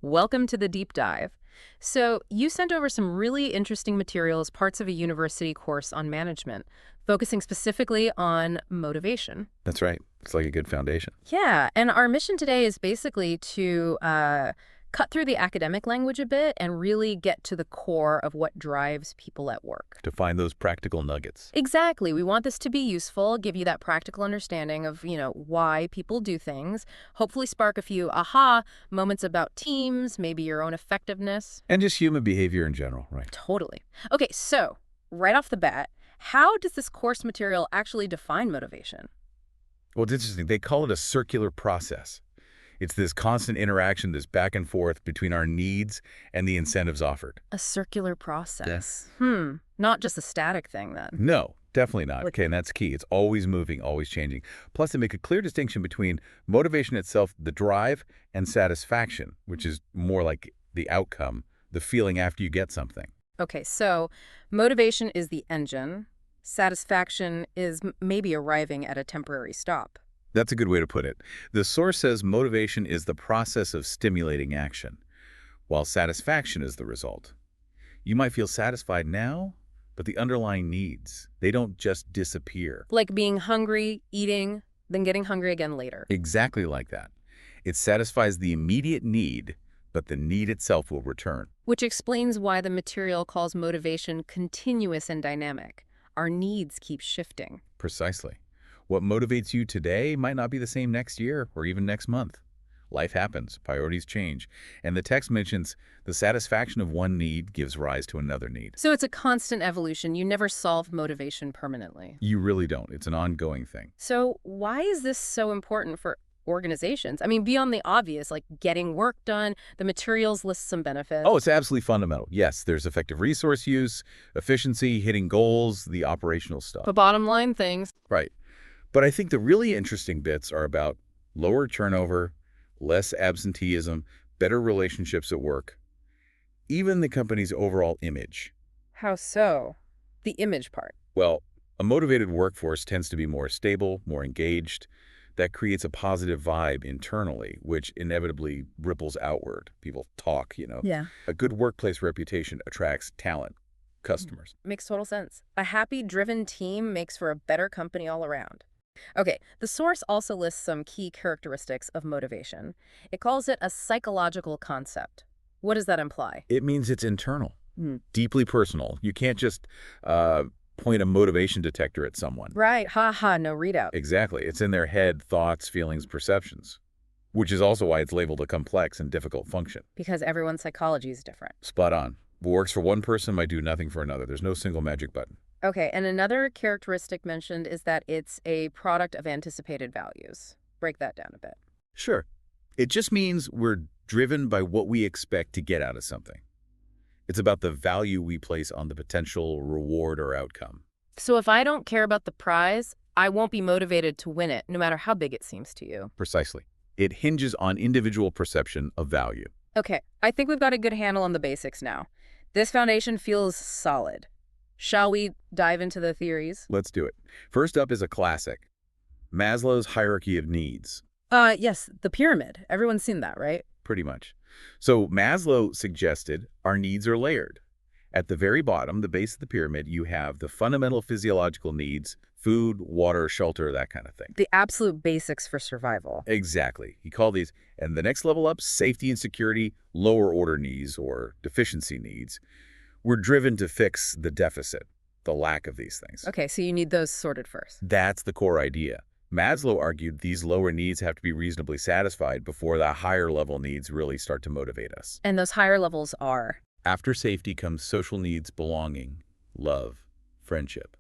Welcome to the deep dive. So, you sent over some really interesting materials, parts of a university course on management, focusing specifically on motivation. That's right. It's like a good foundation. Yeah, and our mission today is basically to cut through the academic language a bit and really get to the core of what drives people at work. To find those practical nuggets. Exactly. We want this to be useful, give you that practical understanding of, why people do things, hopefully spark a few aha moments about teams, maybe your own effectiveness. And just human behavior in general, right? Totally. Okay, so right off the bat, how does this course material actually define motivation? Well, it's interesting. They call it a circular process. It's this constant interaction, this back and forth between our needs and the incentives offered. A circular process. Yes. Not just a static thing then. No, definitely not. Like- Okay, and that's key. It's always moving, always changing. Plus, they make a clear distinction between motivation itself, the drive, and satisfaction, which is more like the outcome, the feeling after you get something. Okay, so motivation is the engine. Satisfaction is maybe arriving at a temporary stop. That's a good way to put it. The source says motivation is the process of stimulating action, while satisfaction is the result. You might feel satisfied now, but the underlying needs, they don't just disappear. Like being hungry, eating, then getting hungry again later. Exactly like that. It satisfies the immediate need, but the need itself will return. Which explains why the material calls motivation continuous and dynamic. Our needs keep shifting. Precisely. What motivates you today might not be the same next year or even next month. Life happens, priorities change, and the text mentions the satisfaction of one need gives rise to another need. So it's a constant evolution. You never solve motivation permanently. You really don't. It's an ongoing thing. So why is this so important for organizations? I mean, beyond the obvious, like getting work done, the materials list some benefits. Oh, it's absolutely fundamental. Yes, there's effective resource use, efficiency, hitting goals, the operational stuff. But bottom line things. Right. But I think the really interesting bits are about lower turnover, less absenteeism, better relationships at work, even the company's overall image. How so? The image part. Well, a motivated workforce tends to be more stable, more engaged. That creates a positive vibe internally, which inevitably ripples outward. People talk, Yeah. A good workplace reputation attracts talent, customers. Makes total sense. A happy, driven team makes for a better company all around. Okay, the source also lists some key characteristics of motivation. It calls it a psychological concept. What does that imply? It means it's internal, Hmm. deeply personal. You can't just point a motivation detector at someone. Right, haha, no readout. Exactly. It's in their head, thoughts, feelings, perceptions, which is also why it's labeled a complex and difficult function. Because everyone's psychology is different. Spot on. What works for one person might do nothing for another. There's no single magic button. Okay, and another characteristic mentioned is that it's a product of anticipated values. Break that down a bit. Sure. It just means we're driven by what we expect to get out of something. It's about the value we place on the potential reward or outcome. So if I don't care about the prize, I won't be motivated to win it, no matter how big it seems to you. Precisely. It hinges on individual perception of value. Okay, I think we've got a good handle on the basics now. This foundation feels solid. Shall we dive into the theories? Let's do it. First up is a classic, Maslow's hierarchy of needs. Yes, the pyramid. Everyone's seen that, right? Pretty much. So Maslow suggested our needs are layered. At the very bottom, the base of the pyramid, you have the fundamental physiological needs, food, water, shelter, that kind of thing. The absolute basics for survival. Exactly. He called these, and the next level up, safety and security, lower order needs or deficiency needs. We're driven to fix the deficit, the lack of these things. Okay, so you need those sorted first. That's the core idea. Maslow argued these lower needs have to be reasonably satisfied before the higher level needs really start to motivate us. And those higher levels are? After safety comes social needs, belonging, love, friendship.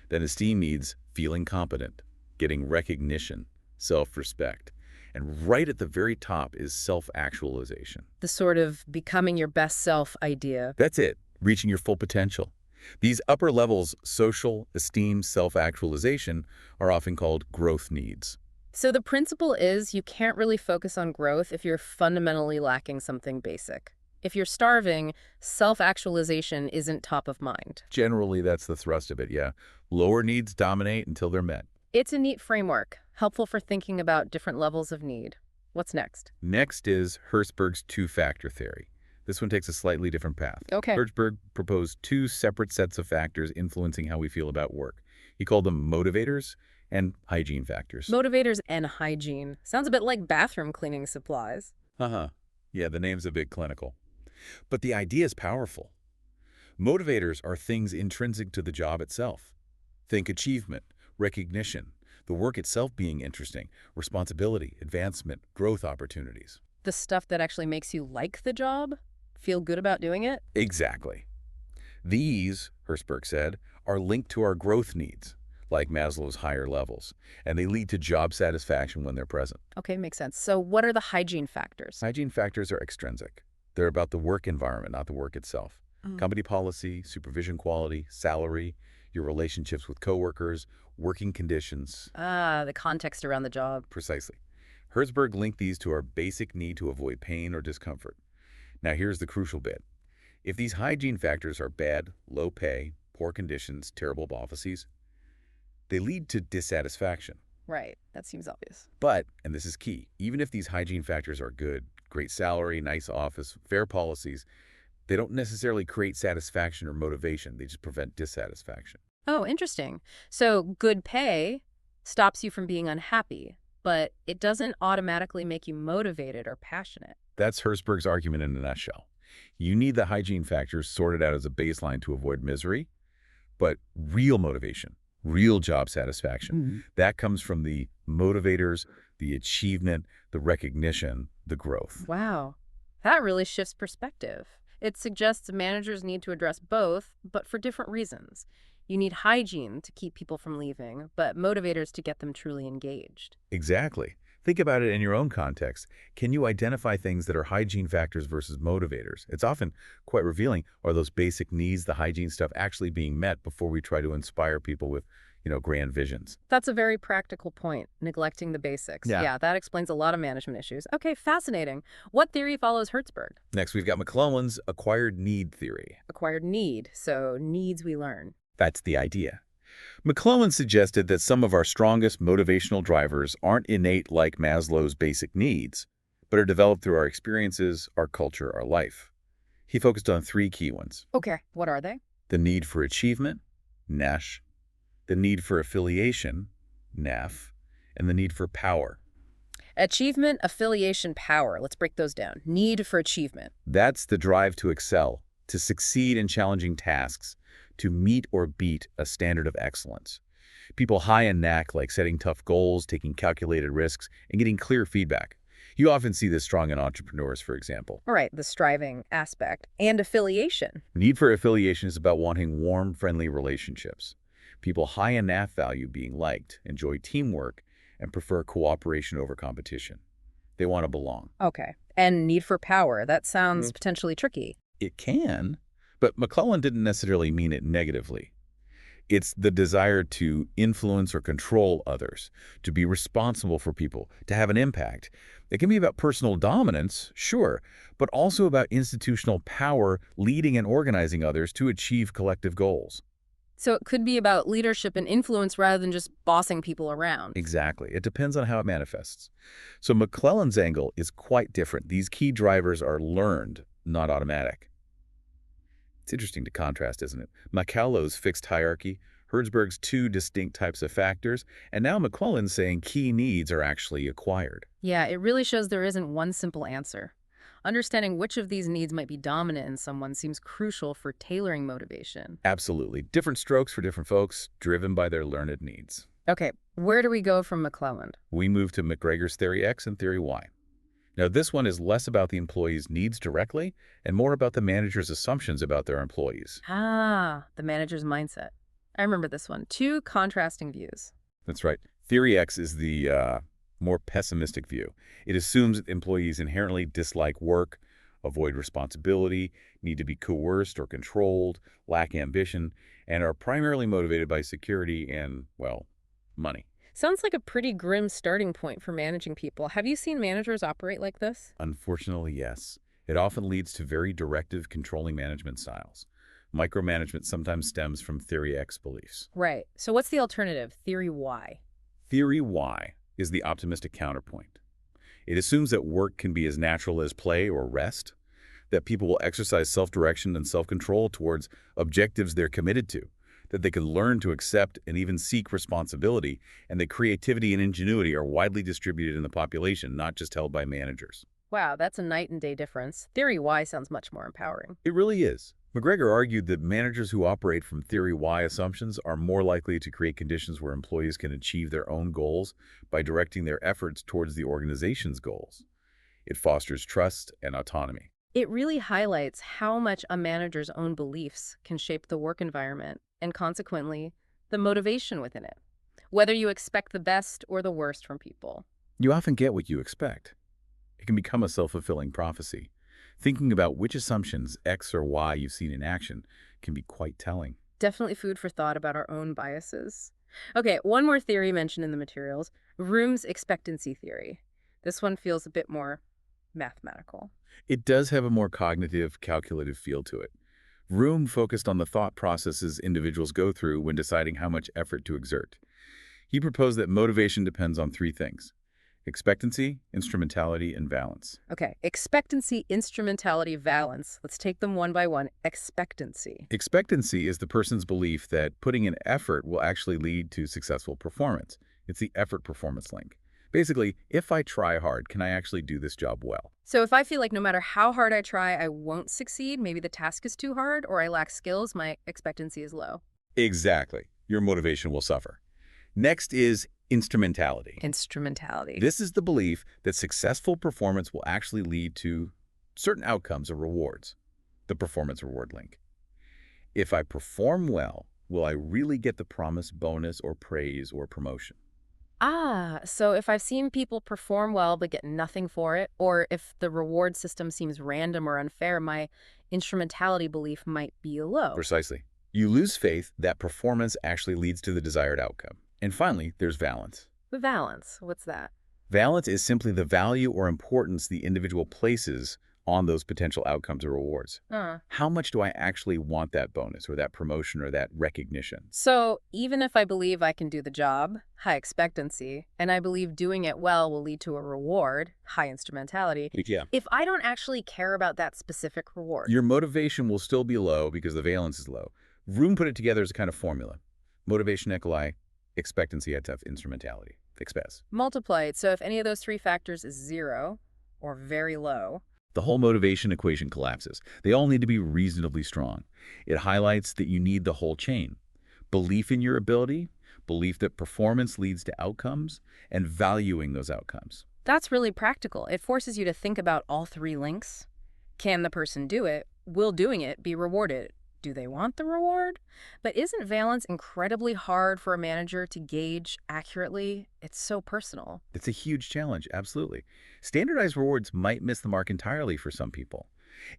Then esteem needs, feeling competent, getting recognition, self-respect. And right at the very top is self-actualization. The sort of becoming your best self idea. That's it, reaching your full potential. These upper levels, social, esteem, self-actualization, are often called growth needs. So the principle is you can't really focus on growth if you're fundamentally lacking something basic. If you're starving, self-actualization isn't top of mind. Generally, that's the thrust of it, yeah. Lower needs dominate until they're met. It's a neat framework, helpful for thinking about different levels of need. What's next? Next is Hertzberg's two-factor theory. This one takes a slightly different path. Okay. Hertzberg proposed two separate sets of factors influencing how we feel about work. He called them motivators and hygiene factors. Motivators and hygiene. Sounds a bit like bathroom cleaning supplies. Uh-huh. Yeah, the name's a bit clinical. But the idea is powerful. Motivators are things intrinsic to the job itself. Think achievement, recognition, the work itself being interesting, responsibility, advancement, growth opportunities. The stuff that actually makes you like the job? Feel good about doing it? Exactly. These, Hertzberg said, are linked to our growth needs, like Maslow's higher levels, and they lead to job satisfaction when they're present. Okay, makes sense. So what are the hygiene factors? Hygiene factors are extrinsic. They're about the work environment, not the work itself. Company policy, supervision quality, salary, your relationships with coworkers, working conditions. Ah, the context around the job. Precisely. Hertzberg linked these to our basic need to avoid pain or discomfort. Now here's the crucial bit. If these hygiene factors are bad, low pay, poor conditions, terrible policies, they lead to dissatisfaction. Right, that seems obvious. But, and this is key, even if these hygiene factors are good, great salary, nice office, fair policies, they don't necessarily create satisfaction or motivation. They just prevent dissatisfaction. Oh, interesting. So good pay stops you from being unhappy, but it doesn't automatically make you motivated or passionate. That's Hertzberg's argument in a nutshell. You need the hygiene factors sorted out as a baseline to avoid misery, but real motivation, real job satisfaction, that comes from the motivators, the achievement, the recognition, the growth. Wow, that really shifts perspective. It suggests managers need to address both, but for different reasons. You need hygiene to keep people from leaving, but motivators to get them truly engaged. Exactly. Think about it in your own context. Can you identify things that are hygiene factors versus motivators? It's often quite revealing. Are those basic needs, the hygiene stuff, actually being met before we try to inspire people with, grand visions? That's a very practical point, neglecting the basics. Yeah. Yeah, that explains a lot of management issues. Okay, fascinating. What theory follows Hertzberg? Next, we've got McClelland's acquired need theory. Acquired need, so needs we learn. That's the idea. McClelland suggested that some of our strongest motivational drivers aren't innate like Maslow's basic needs, but are developed through our experiences, our culture, our life. He focused on three key ones: Okay, what are they? the need for achievement, NASH, the need for affiliation, NAF, and the need for power. Achievement, affiliation, power. Let's break those down. Need for achievement. That's the drive to excel, to succeed in challenging tasks, to meet or beat a standard of excellence. People high in NAC like setting tough goals, taking calculated risks, and getting clear feedback. You often see this strong in entrepreneurs, for example. All right, the striving aspect. And affiliation. Need for affiliation is about wanting warm, friendly relationships. People high in NAF value being liked, enjoy teamwork, and prefer cooperation over competition. They want to belong. Okay. And need for power. That sounds potentially tricky. It can, but McClelland didn't necessarily mean it negatively. It's the desire to influence or control others, to be responsible for people, to have an impact. It can be about personal dominance, sure, but also about institutional power leading and organizing others to achieve collective goals. So it could be about leadership and influence rather than just bossing people around. Exactly. It depends on how it manifests. So McClelland's angle is quite different. These key drivers are learned, not automatic. It's interesting to contrast, isn't it? Maslow's fixed hierarchy, Hertzberg's two distinct types of factors, and now McClelland's saying key needs are actually acquired. Yeah, it really shows there isn't one simple answer. Understanding which of these needs might be dominant in someone seems crucial for tailoring motivation. Absolutely. Different strokes for different folks, driven by their learned needs. Okay, where do we go from McClelland? We move to McGregor's Theory X and Theory Y. Now, this one is less about the employee's needs directly and more about the manager's assumptions about their employees. Ah, the manager's mindset. I remember this one. Two contrasting views. That's right. Theory X is the more pessimistic view. It assumes that employees inherently dislike work, avoid responsibility, need to be coerced or controlled, lack ambition, and are primarily motivated by security and, well, money. Sounds like a pretty grim starting point for managing people. Have you seen managers operate like this? Unfortunately, yes. It often leads to very directive, controlling management styles. Micromanagement sometimes stems from Theory X beliefs. Right. So what's the alternative? Theory Y. Theory Y is the optimistic counterpoint. It assumes that work can be as natural as play or rest, that people will exercise self-direction and self-control towards objectives they're committed to, that they can learn to accept and even seek responsibility, and that creativity and ingenuity are widely distributed in the population, not just held by managers. Wow, that's a night and day difference. Theory Y sounds much more empowering. It really is. McGregor argued that managers who operate from Theory Y assumptions are more likely to create conditions where employees can achieve their own goals by directing their efforts towards the organization's goals. It fosters trust and autonomy. It really highlights how much a manager's own beliefs can shape the work environment and, consequently, the motivation within it, whether you expect the best or the worst from people. You often get what you expect. It can become a self-fulfilling prophecy. Thinking about which assumptions, X or Y, you've seen in action can be quite telling. Definitely food for thought about our own biases. Okay, one more theory mentioned in the materials, Vroom's expectancy theory. This one feels a bit more mathematical. It does have a more cognitive, calculative feel to it. Vroom focused on the thought processes individuals go through when deciding how much effort to exert. He proposed that motivation depends on three things: expectancy, instrumentality, and valence. Okay, expectancy, instrumentality, valence. Let's take them one by one. Expectancy. Expectancy is the person's belief that putting in effort will actually lead to successful performance. It's the effort-performance link. Basically, if I try hard, can I actually do this job well? So if I feel like no matter how hard I try, I won't succeed, maybe the task is too hard or I lack skills, my expectancy is low. Exactly. Your motivation will suffer. Next is instrumentality. Instrumentality. This is the belief that successful performance will actually lead to certain outcomes or rewards, the performance reward link. If I perform well, will I really get the promised bonus or praise or promotion? So if I've seen people perform well but get nothing for it, or if the reward system seems random or unfair, my instrumentality belief might be low. Precisely. You lose faith that performance actually leads to the desired outcome. And finally, there's valence. Valence, what's that? Valence is simply the value or importance the individual places on those potential outcomes or rewards. How much do I actually want that bonus or that promotion or that recognition? So even if I believe I can do the job, high expectancy, and I believe doing it well will lead to a reward, high instrumentality, Yeah. if I don't actually care about that specific reward. Your motivation will still be low because the valence is low. Vroom put it together as a kind of formula. Motivation equal I, expectancy at tough instrumentality. Expes. Multiply it, so if any of those three factors is 0 or very low, The whole motivation equation collapses. They all need to be reasonably strong. It highlights that you need the whole chain: belief in your ability, belief that performance leads to outcomes, and valuing those outcomes. that's really practical. It forces you to think about all three links. Can the person do it? Will doing it be rewarded? Do they want the reward? But isn't valence incredibly hard for a manager to gauge accurately? It's so personal. It's a huge challenge, absolutely. Standardized rewards might miss the mark entirely for some people.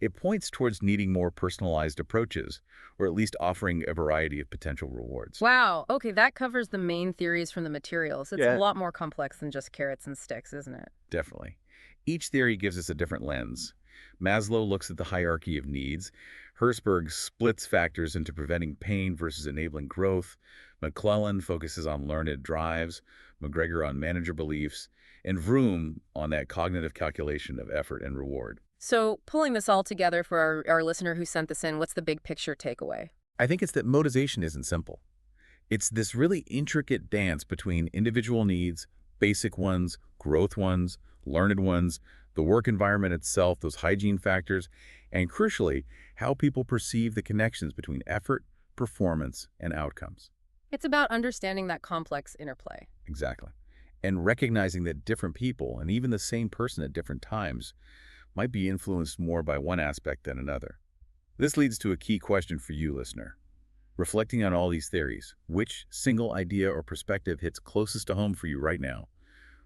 It points towards needing more personalized approaches, or at least offering a variety of potential rewards. Wow. Okay, that covers the main theories from the materials. It's Yeah. a lot more complex than just carrots and sticks, isn't it? Definitely. Each theory gives us a different lens. Maslow looks at the hierarchy of needs. Herzberg splits factors into preventing pain versus enabling growth. McClellan focuses on learned drives. McGregor on manager beliefs. And Vroom on that cognitive calculation of effort and reward. So pulling this all together for our listener who sent this in, what's the big picture takeaway? I think it's that motivation isn't simple. It's this really intricate dance between individual needs, basic ones, growth ones, learned ones, the work environment itself, those hygiene factors, and crucially, how people perceive the connections between effort, performance, and outcomes. It's about understanding that complex interplay. Exactly. And recognizing that different people, and even the same person at different times, might be influenced more by one aspect than another. This leads to a key question for you, listener. Reflecting on all these theories, which single idea or perspective hits closest to home for you right now?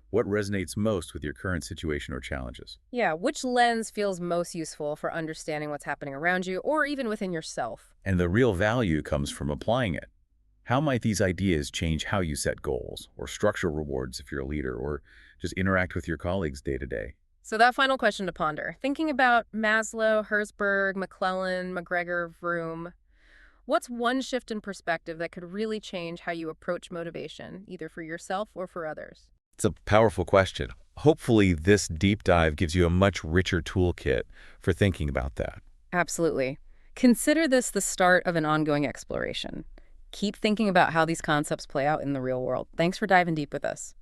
What resonates most with your current situation or challenges? Yeah, which lens feels most useful for understanding what's happening around you or even within yourself? And the real value comes from applying it. How might these ideas change how you set goals, or structure rewards if you're a leader, or just interact with your colleagues day to day? So that final question to ponder. Thinking about Maslow, Herzberg, McClellan, McGregor, Vroom, what's one shift in perspective that could really change how you approach motivation, either for yourself or for others? It's a powerful question. Hopefully, this deep dive gives you a much richer toolkit for thinking about that. Absolutely. Consider this the start of an ongoing exploration. Keep thinking about how these concepts play out in the real world. Thanks for diving deep with us.